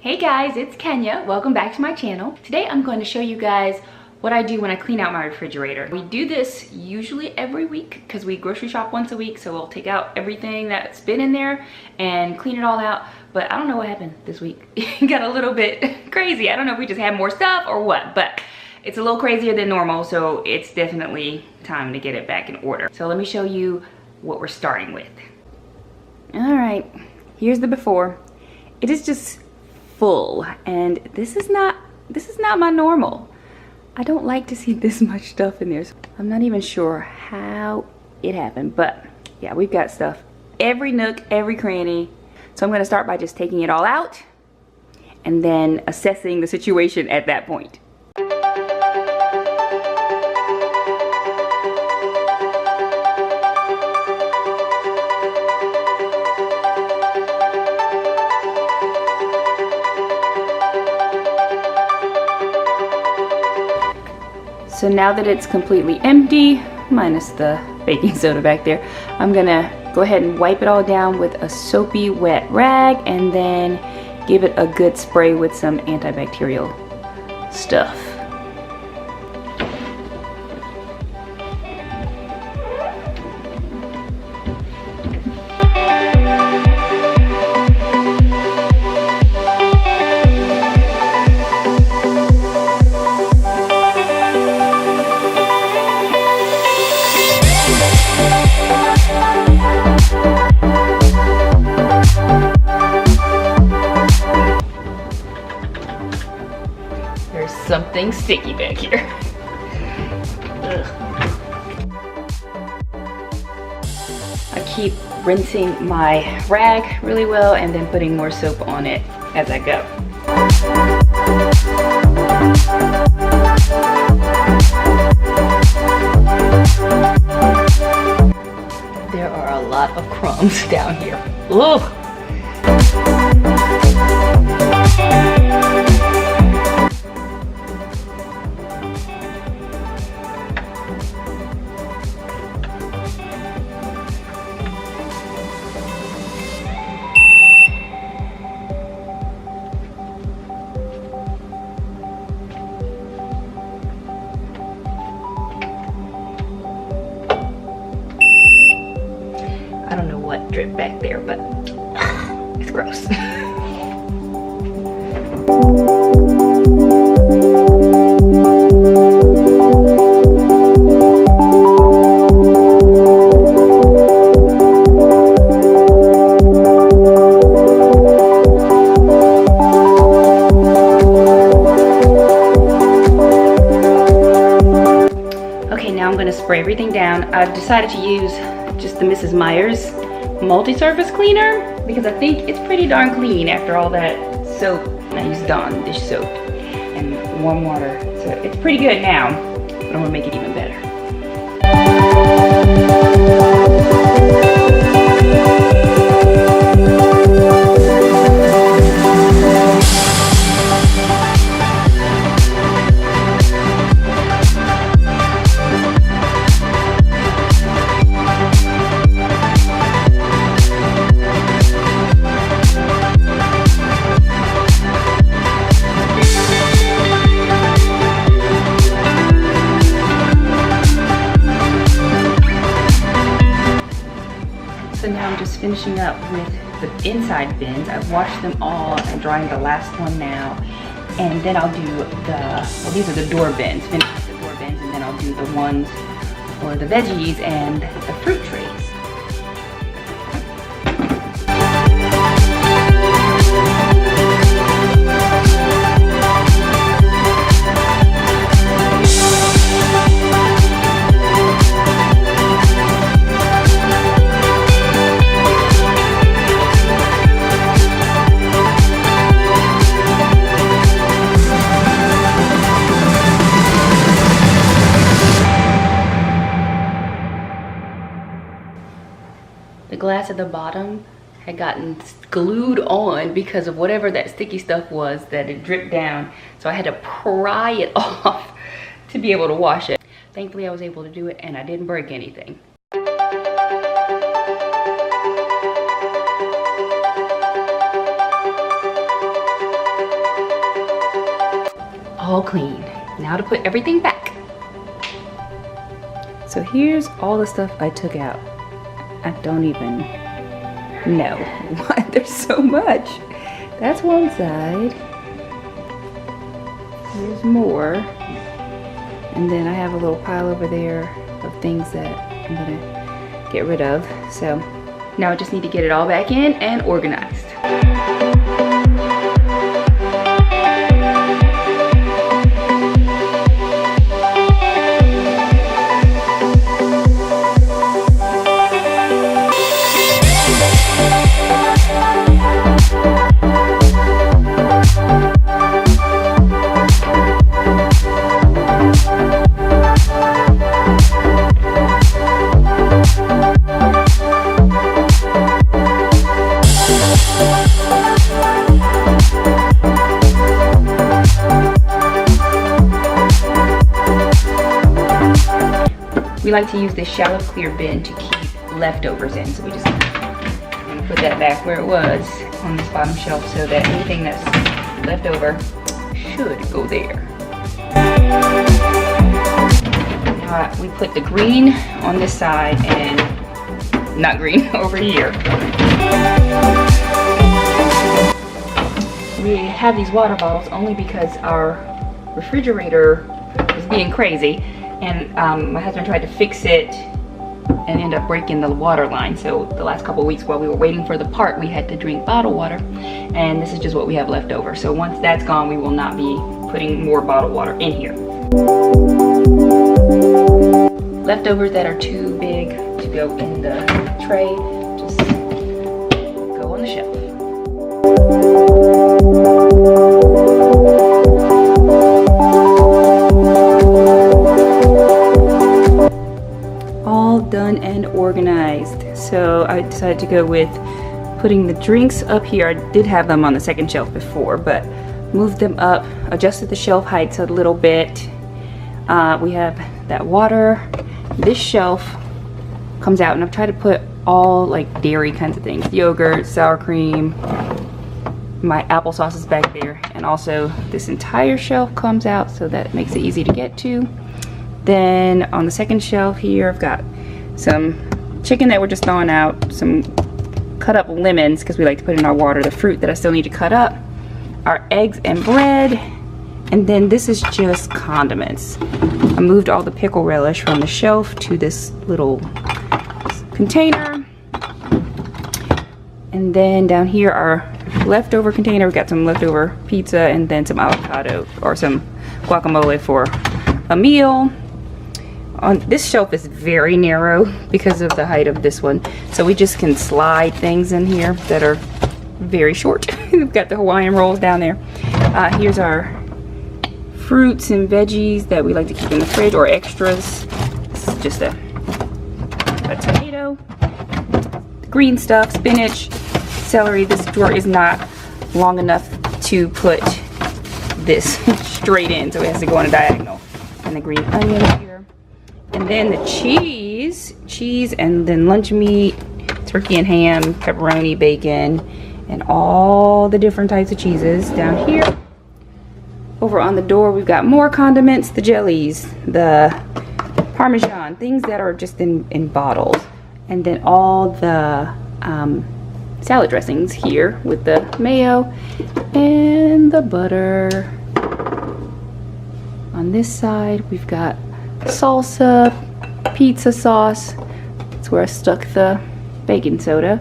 Hey guys, it's Kenya. Welcome back to my channel. Today I'm going to show you guys what I do when I clean out my refrigerator. We do this usually every week because we grocery shop once a week, so we'll take out everything that's been in there and clean it all out. But I don't know what happened this week. It got a little bit crazy. I don't know if we just had more stuff or what, but it's a little crazier than normal, so it's definitely time to get it back in order. So let me show you what we're starting with. All right, here's the before. It is just full, and this is not my normal. I don't like to see this much stuff in there. So I'm not even sure how it happened, but yeah, we've got stuff every nook, every cranny. So I'm gonna start by just taking it all out and then assessing the situation at that point. So now that it's completely empty, minus the baking soda back there, I'm gonna go ahead and wipe it all down with a soapy wet rag and then give it a good spray with some antibacterial stuff. Something sticky back here. Ugh. I keep rinsing my rag really well and then putting more soap on it as I go. There are a lot of crumbs down here. Ugh. I don't know what dripped back there, but it's gross. Okay, now I'm going to spray everything down. I've decided to use just the Mrs. Meyer's multi-surface cleaner because I think it's pretty darn clean after all that soap. I used Dawn dish soap and warm water, so it's pretty good now, but I'm gonna make it even better. So now I'm just finishing up with the inside bins. I've washed them all and drying the last one now. And then I'll do well, these are the door bins, finish with the door bins, and then I'll do the ones for the veggies and the fruit trays. The glass at the bottom had gotten glued on because of whatever that sticky stuff was that had dripped down. So I had to pry it off to be able to wash it. Thankfully I was able to do it and I didn't break anything. all clean. Now to put everything back. So here's all the stuff I took out. I don't even know why there's so much. That's one side. Here's more. And then I have a little pile over there of things that I'm gonna get rid of. So now I just need to get it all back in and organized. We like to use this shallow clear bin to keep leftovers in, so we just put that back where it was on this bottom shelf so that anything that's left over should go there. We put the green on this side and not green over here. We have these water bottles only because our refrigerator is being crazy. And my husband tried to fix it and ended up breaking the water line. So the last couple of weeks while we were waiting for the part, we had to drink bottled water. And this is just what we have left over. So once that's gone, we will not be putting more bottled water in here. Leftovers that are too big to go in the tray, just go on the shelf. Done and organized. So I decided to go with putting the drinks up here. I did have them on the second shelf before, but moved them up, adjusted the shelf heights a little bit. We have that water. This shelf comes out, and I've tried to put all like dairy kinds of things, yogurt, sour cream. My applesauce is back there, and also this entire shelf comes out, so that makes it easy to get to. Then on the second shelf here, I've got some chicken that we're just thawing out, some cut up lemons because we like to put in our water, the fruit that I still need to cut up, our eggs and bread, and then this is just condiments. I moved all the pickle relish from the shelf to this little container, and then down here our leftover container, we got some leftover pizza and then some avocado or some guacamole for a meal. On this shelf is very narrow because of the height of this one, so we just can slide things in here that are very short. We've got the Hawaiian rolls down there. Here's our fruits and veggies that we like to keep in the fridge, or extras. This is just a tomato, green stuff, spinach, celery. This drawer is not long enough to put this straight in, so it has to go on a diagonal. And the green onion here. And then the cheese, and then lunch meat, turkey and ham, pepperoni, bacon, and all the different types of cheeses down here. Over on the door, we've got more condiments, the jellies, the Parmesan, things that are just in bottles. And then all the salad dressings here with the mayo and the butter. On this side, we've got salsa, pizza sauce. That's where I stuck the baking soda.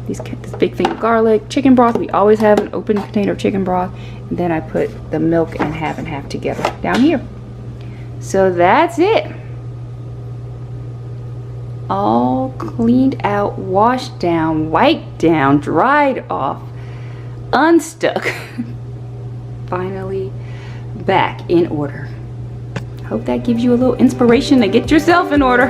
This big thing of garlic, chicken broth. We always have an open container of chicken broth. And then I put the milk and half together down here. So that's it. All cleaned out, washed down, wiped down, dried off, unstuck. Finally back in order. Hope that gives you a little inspiration to get yourself in order.